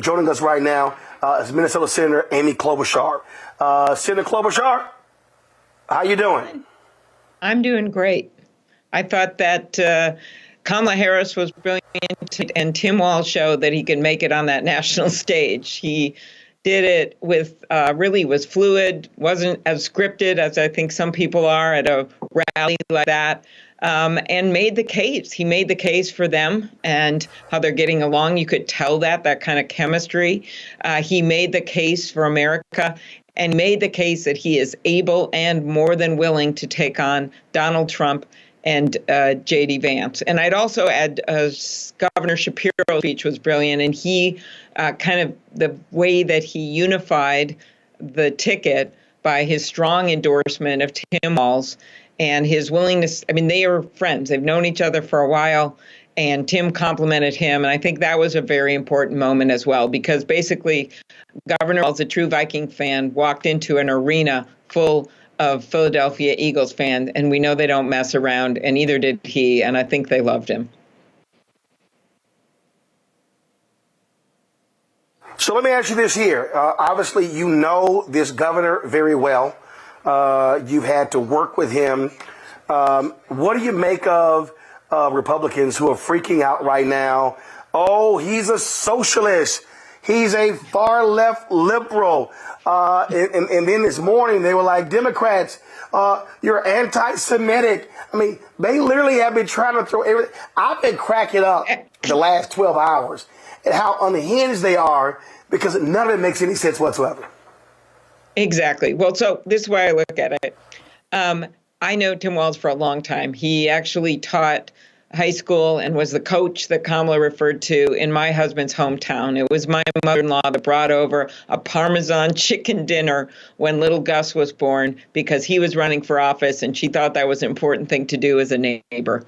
Joining us right now is Minnesota Senator Amy Klobuchar. Senator Klobuchar, how you doing? I'm doing great. I thought that Kamala Harris was brilliant, and Tim Walz showed that he could make it on that national stage. He did it with really was fluid, wasn't as scripted as I think some people are at a rally like that, and made the case. He made the case for them and how they're getting along. You could tell that kind of chemistry. He made the case for America and made the case that he is able and more than willing to take on Donald Trump and J.D. Vance. And I'd also add Governor Shapiro's speech was brilliant, and he kind of the way that he unified the ticket by his strong endorsement of Tim Walz and his willingness. I mean, they are friends. They've known each other for a while, and Tim complimented him. And I think that was a very important moment as well, because basically Governor Walz, a true Viking fan, walked into an arena full of Philadelphia Eagles fans, and we know they don't mess around, and neither did he, and I think they loved him. So let me ask you this here. Obviously, you know this governor very well. You've had to work with him. What do you make of Republicans who are freaking out right now? Oh, he's a socialist. He's a far left liberal. And then this morning they were like, Democrats, you're anti-Semitic. I mean, they literally have been trying to throw everything. I've been cracking up the last 12 hours at how unhinged they are, because none of it makes any sense whatsoever. Exactly. Well, so this is why I look at it. I know Tim Walz for a long time. He actually taught high school and was the coach that Kamala referred to in my husband's hometown. It was my mother-in-law that brought over a Parmesan chicken dinner when little Gus was born, because he was running for office and she thought that was an important thing to do as a neighbor.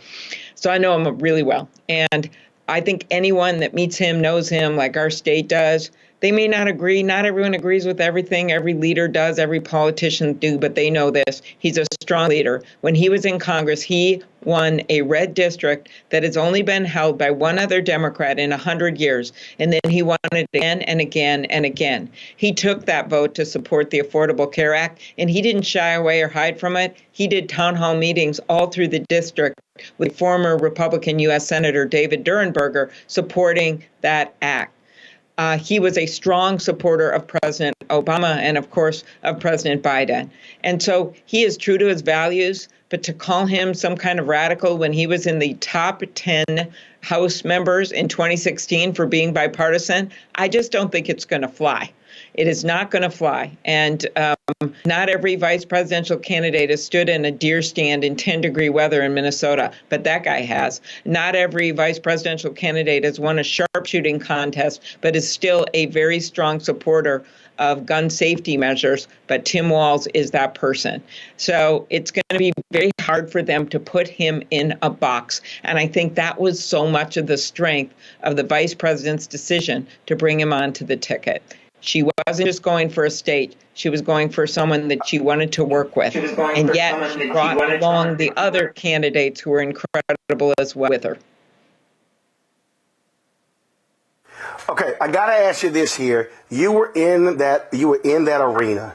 So I know him really well. And I think anyone that meets him knows him like our state does. They may not agree. Not everyone agrees with everything every leader does, every politician do, but they know this. He's a strong leader. When he was in Congress, he won a red district that has only been held by one other Democrat in 100 years. And then he won it again and again and again. He took that vote to support the Affordable Care Act, and he didn't shy away or hide from it. He did town hall meetings all through the district with former Republican U.S. Senator David Durenberger supporting that act. He was a strong supporter of President Obama and, of course, of President Biden. And so he is true to his values, but to call him some kind of radical when he was in the top 10 House members in 2016 for being bipartisan, I just don't think it's going to fly. It is not going to fly. And not every vice presidential candidate has stood in a deer stand in 10-degree weather in Minnesota, but that guy has. Not every vice presidential candidate has won a sharpshooting contest, but is still a very strong supporter of gun safety measures, but Tim Walz is that person. So it's going to be very hard for them to put him in a box. And I think that was so much of the strength of the vice president's decision to bring him onto the ticket. She wasn't just going for a state. She was going for someone that she wanted to work with. And yet she brought along the other candidates who were incredible as well with her. Okay, I got to ask you this here. You were in that arena,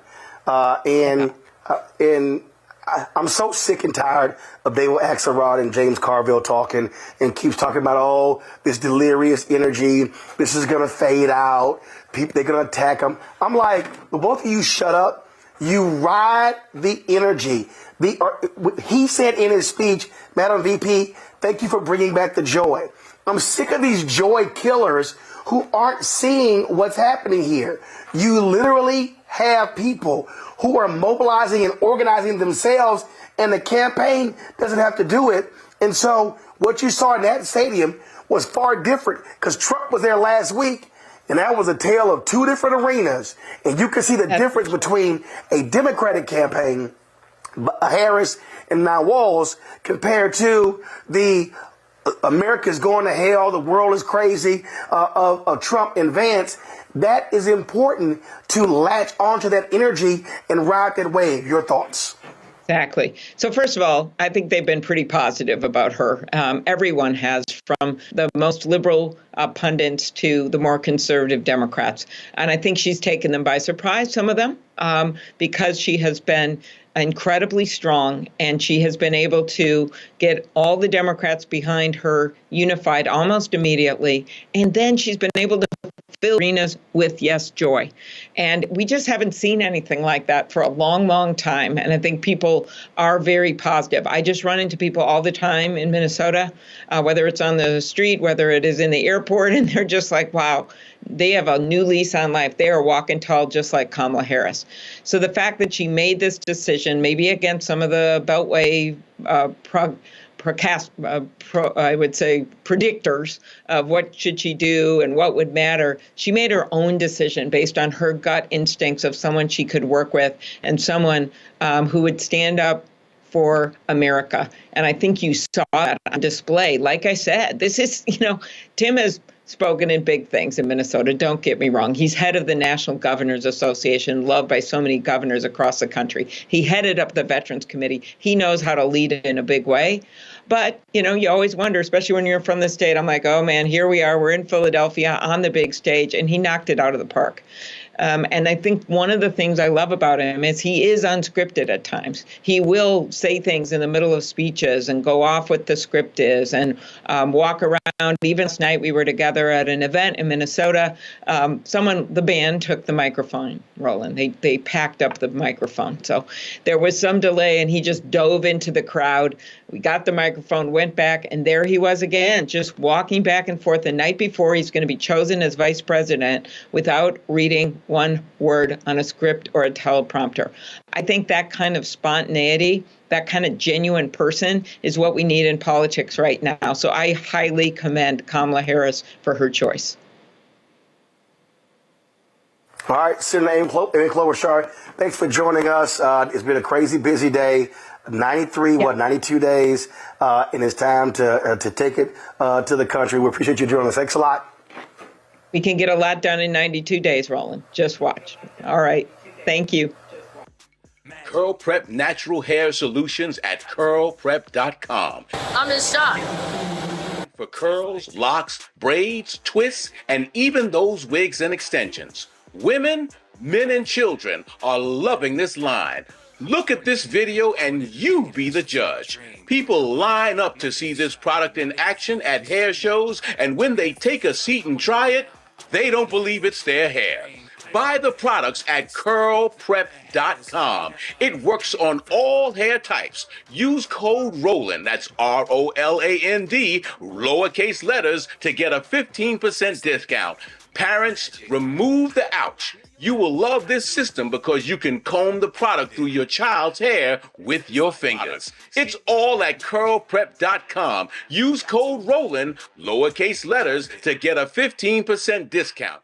and I'm so sick and tired of David Axelrod and James Carville talking and keeps talking about, oh, this delirious energy. This is going to fade out. People, they're going to attack them. I'm like, well, both of you shut up. You ride the energy. He said in his speech, Madam VP, thank you for bringing back the joy. I'm sick of these joy killers who aren't seeing what's happening here. You literally have people who are mobilizing and organizing themselves, and the campaign doesn't have to do it. And so what you saw in that stadium was far different, because Trump was there last week, and that was a tale of two different arenas. And you can see the difference between a Democratic campaign, Harris and now Walz, compared to the America's going to hell, the world is crazy of Trump and Vance. That is important to latch onto that energy and ride that wave. Your thoughts? Exactly. So first of all, I think they've been pretty positive about her. Everyone has, from the most liberal pundits to the more conservative Democrats. And I think she's taken them by surprise, some of them, because she has been incredibly strong, and she has been able to get all the Democrats behind her unified almost immediately. And then she's been able to fill arenas with yes, joy. And we just haven't seen anything like that for a long, long time. And I think people are very positive. I just run into people all the time in Minnesota, whether it's on the street, whether it is in the airport, and they're just like, wow, they have a new lease on life. They are walking tall, just like Kamala Harris. So the fact that she made this decision, maybe against some of the Beltway I would say, predictors of what should she do and what would matter. She made her own decision based on her gut instincts of someone she could work with and someone who would stand up for America. And I think you saw that on display. Like I said, this is, Tim has spoken in big things in Minnesota. Don't get me wrong. He's head of the National Governors Association, loved by so many governors across the country. He headed up the Veterans Committee. He knows how to lead in a big way. But, you always wonder, especially when you're from the state, I'm like, oh, man, here we are. We're in Philadelphia on the big stage. And he knocked it out of the park. And I think one of the things I love about him is he is unscripted at times. He will say things in the middle of speeches and go off what the script is and walk around. Even last night we were together at an event in Minnesota. The band took the microphone, Roland. They packed up the microphone. So there was some delay and he just dove into the crowd. We got the microphone, went back, and there he was again, just walking back and forth. The night before he's going to be chosen as vice president without reading one word on a script or a teleprompter. I think that kind of spontaneity, that kind of genuine person is what we need in politics right now. So I highly commend Kamala Harris for her choice. All right, Senator Amy Klobuchar, thanks for joining us. It's been a crazy busy day. 92 days, and it's time to take it to the country. We appreciate you joining us. Thanks a lot. We can get a lot done in 92 days, Roland. Just watch. All right. Thank you. Curl Prep Natural Hair Solutions at curlprep.com. I'm in shock. For curls, locks, braids, twists, and even those wigs and extensions. Women, men, and children are loving this line. Look at this video and you be the judge. People line up to see this product in action at hair shows, and when they take a seat and try it, they don't believe it's their hair. Buy the products at curlprep.com. It works on all hair types. Use code ROLAND, that's ROLAND, lowercase letters, to get a 15% discount. Parents, remove the ouch. You will love this system because you can comb the product through your child's hair with your fingers. It's all at curlprep.com. Use code ROLAND, lowercase letters, to get a 15% discount.